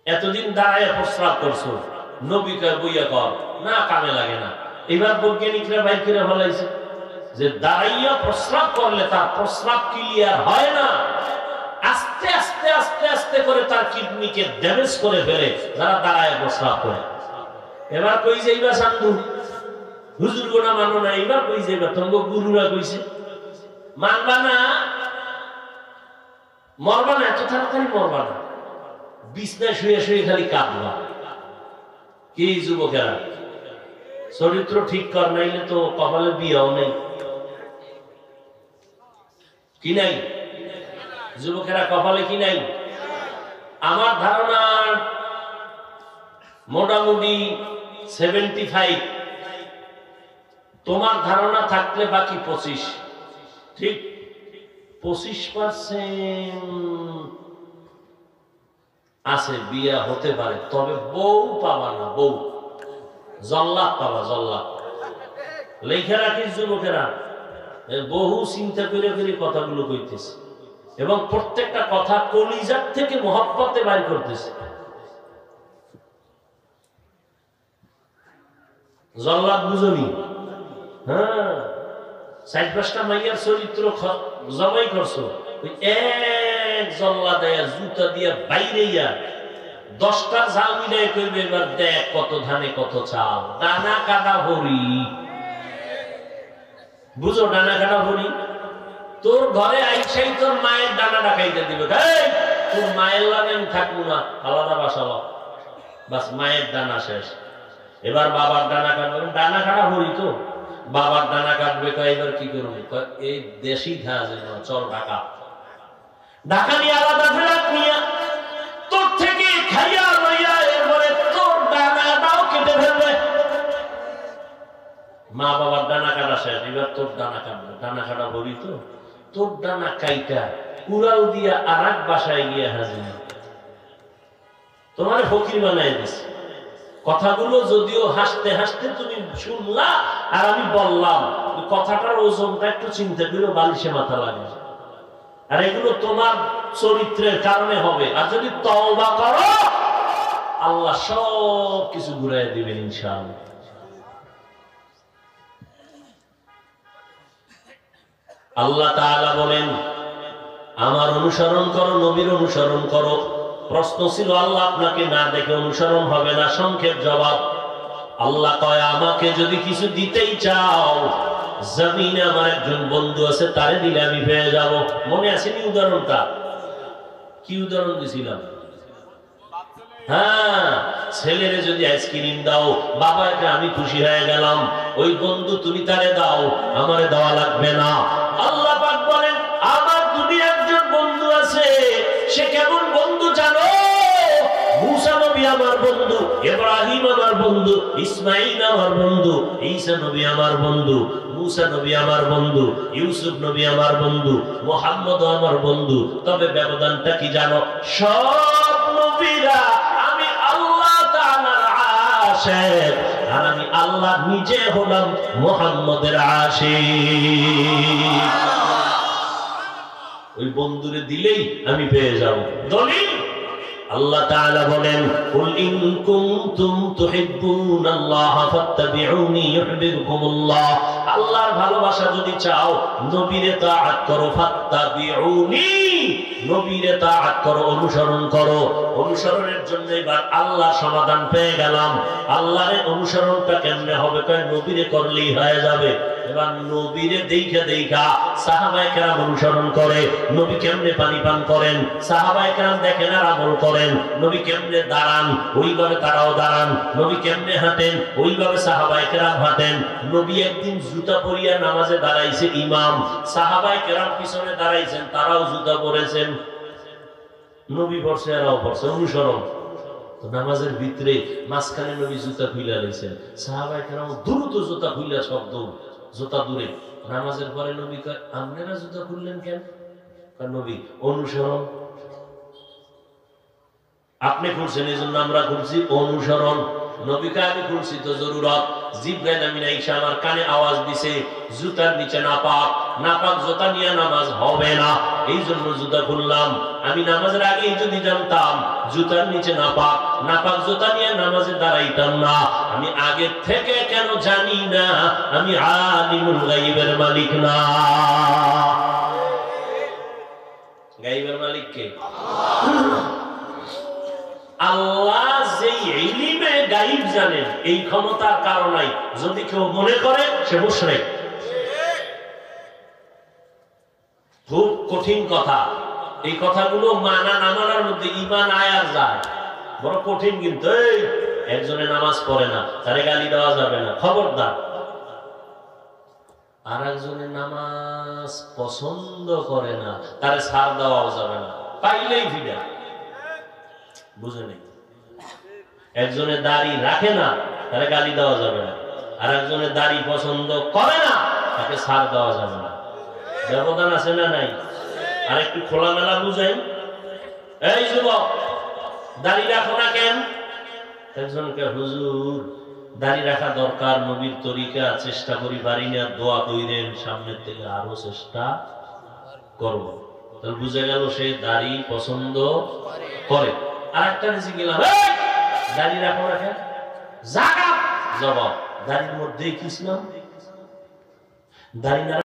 এতদিন দাঁড়াইয়া প্রস্রাব করছো, নবী কয় বইয়া কর না, কামে লাগে না। এবার বৈজ্ঞানিকরা বাইর করে ফেলাইছে যে দাঁড়াইয়া প্রস্রাব করলে তার প্রস্রাব ক্লিয়ার হয় না, আস্তে আস্তে আস্তে আস্তে করে তার কিডনিকে ড্যামেজ করে ফেলে যারা দাঁড়াইয়া প্রস্রাব করে। এবার কই যাইবা সান্ধু? হুজুর গোনা মানো না, এবার কই যাইবা? তোমাকে গুরুরা কইছে মানবা না, মরবা না, এত তাড়াতাড়ি মরবা না। বিছনায় শুয়ে শুয়ে খালি কাঁদবা। কি যুবকেরা, চরিত্র ঠিক কর, নাইলে তো কপালে বিয়েও নেই। কি নাই? যুবকেরা কপালে কি নাই? আমার ধারণা মোটামুটি 75। তোমার ধারণা থাকলে বাকি 25। ঠিক 25% আছে বিয়ে হতে পারে, তবে বউ পাবা না। বউ জল্লাদ পাবা, জল্লাদ। লেখা রাখিস যুবকেরা, বহু চিন্তা করে করে কথাগুলো কইতেছে এবং প্রত্যেকটা কথা কলিজার থেকে মহব্বতে বাইর করতেছে। জল্লাদ বুঝনি? হ্যাঁ, 4-5টা মাইয়ার চরিত্র জবাই করছো, এক জল্লাদ জুতা দিয়া বাইরে 10টা ঝাল মিলাই কইবে এবার দেখ কত ধানে কত চাল। ডানা কাটা ভরি, বুঝো? ডানা কাটা ভরি। তোর ঘরে আইসাই তোর মায়ের ডানা ডাকাইতে দিবে। তোর মায়ের লাগে আমি থাকবো না, আলাদা বাসালো, বাস মায়ের ডানা শেষ। এবার বাবার ডানা কাটবে, ডানা কাটা ভরি তো বাবার ডানা কাটবে। এবার কি করবে? এই দেশি ঘা যেন চল ঢাকা, ঢাকা নিয়ে আলাদা ফেরাত নিয়ে তোর থেকে খাইয়া লইয়া এরপরে তোর ডানাটাও কেটে ফেলবে। মা বাবার ডানা কাটা শেষ, এবার তোর ডানা কাটবে। ডানা কাটা ভরি তো তোর ডানা কাইটা কুড়াল দিয়া আর এক বাসায় গিয়ে হাজির, তোমার ফকির বানাই দিছে। কথাগুলো যদিও হাসতে হাসতে তুমি শুনলা আর আমি বললাম, কথাটার ওজনটা একটু চিন্তা করে বালিশে মাথা লাগে। আর এগুলো তোমার চরিত্রের কারণে হবে। আর যদি তওবা করো আল্লাহ সব কিছু ঘুরাই দিবেন ইনশাআল্লাহ। আল্লাহ তাআলা বলেন আমার অনুসরণ করো, নবীর অনুসরণ করো। প্রশ্ন ছিল আল্লাহ আপনাকে না দেখে অনুসরণ হবে না, সংক্ষেপ জবাব আল্লাহ কয় আমাকে যদি কিছু দিতেই চাও, জমিনে আমার একজন বন্ধু আছে, তারে দিলে আমি পেয়ে যাব। মনে আছে নি উদাহরণটা? কি উদাহরণ দিছিলাম? হ্যাঁ, ছেলেরে যদি আইসক্রিম দাও, বাবা এটা আমি খুশি হয়ে গেলাম, ওই বন্ধু তুমি তারে দাও, আমারে দেওয়া লাগবে না। আল্লাহ পাক বলেন আমার দুনিয়ার একজন বন্ধু আছে। সে কেমন বন্ধু জানো? মুসা নবী আমার বন্ধু, ইব্রাহিম আমার বন্ধু, ইসমাঈল আমার বন্ধু, ঈসা নবী আমার বন্ধু, মুসা নবী আমার বন্ধু, ইউসুফ নবী আমার বন্ধু, মুহাম্মদ আমার বন্ধু। তবে ব্যবধানটা কি জানো? সব নবীরা আমি আল্লাহ তাআলার আশিক, আর আমি আল্লাহ নিজে হলাম মুহাম্মদের আশিক। ওই বন্ধুরে দিলেই আমি পেয়ে যাব। দলিল আল্লাহ তাআলা বলেন কুল ইন কুনতুম তুহিব্বুনাল্লাহ ফাত্তাবিউনি ইউহিব্বুকুমুল্লাহ। আল্লাহর ভালোবাসা যদি চাও নবীরে তাআত করো, ফাত্তাবিউনি, নবীরে তাআত করো, অনুসরণ করো। অনুসরণের জন্য এবার আল্লাহ সমাধান পেয়ে গেলাম। আল্লাহর অনুসরণটা কেমনে হবে? কয় নবীরে করলেই হয়ে যাবে। এবার নবীরে দেখা দেখা সাহাবায়ে কেরাম অনুসরণ করে। নবী কেমনে পানি পান করেন সাহাবায়ে কেরাম দেখেন আর আমল করেন। নবী কেমনে দাঁড়ান ওইভাবে তারাও দাঁড়ান। নবী কেমনে হাঁটেন ওইভাবে সাহাবায়ে কেরাম হাঁটেন। নবী একদিন জুতা পরিয়া নামাজে দাঁড়াইছে ইমাম, সাহাবায়ে কেরাম পিছনে দাঁড়াইছেন, তারাও জুতা পরেছেন। নবী পড়ছে এরাও পড়ছে, অনুসরণ। নামাজের ভিতরে মাঝখানে নবী জুতা খুইলা লইছেন, সাহাবায়ে কেরাম দ্রুত জুতা খুইলা সব দৌড়, জুতা দূরে। নামাজের পরে নবী কয় আপনারা জুতা খুললেন কেন? নবী অনুসরণ। আপনি খুলছেন এই জন্য আমরা খুলছি, অনুসরণ। নবীকে আমি খুলছি তো জরুরত। জিবরাইল আমিন আইসা আমার কানে আওয়াজ দিছে জুতার নিচে নাপাক, নাপাক জুতা নিয়ে নামাজ হবে না, এই জন্য জুতা খুললাম। আমি নামাজের আগেই যদি জানতাম জুতার নিচে নাপাক, নাপাক জুতা নিয়ে নামাজে দাঁড়াইতাম না। আমি আগে থেকে কেন জানি না? আমি আলিমুল গায়বের মালিক না। গায়বের মালিক কে? আল্লাহ যেই ইলমে গায়ব জানেন, এই ক্ষমতার কারণে যদি কেউ মনে করে সে মুশরিক। খুব কঠিন কথা। এই কথাগুলো মানা না মানার মধ্যে ঈমান আয়ার যায়, বড় কঠিন। কিন্তু একজনে নামাজ পড়ে না, তারে গালি দেওয়া যাবে না, খবরদার। আর একজনে নামাজ পছন্দ করে না, তারে ছাড় দেওয়াও যাবে না, পাইলেই ভিড়া। বুঝে নেই? একজনে দাড়ি রাখে না, তারে গালি দেওয়া যাবে না। আর একজনে দাড়ি পছন্দ করে না, তাকে ছাড় দেওয়া যাবে না। ব্যবধান আছে না নাই? আর একটু খোলামেলা বুঝেন। এই যুবক, দাড়ি রাখো না কেন? একজনকে হুজুর দাড়ি রাখা দরকার, নবীর তরিকা, চেষ্টা করি পারি না, দোয়া কইরেন, সামনের থেকে আরো চেষ্টা করবো। তাহলে বুঝে গেল সে দাড়ি পছন্দ করে। আর একটা নিচে গেলাম, দাড়ি রাখো না কেন? জাগাত জবাব, দাড়ির মধ্যেই কি ইসলাম? দাড়ি না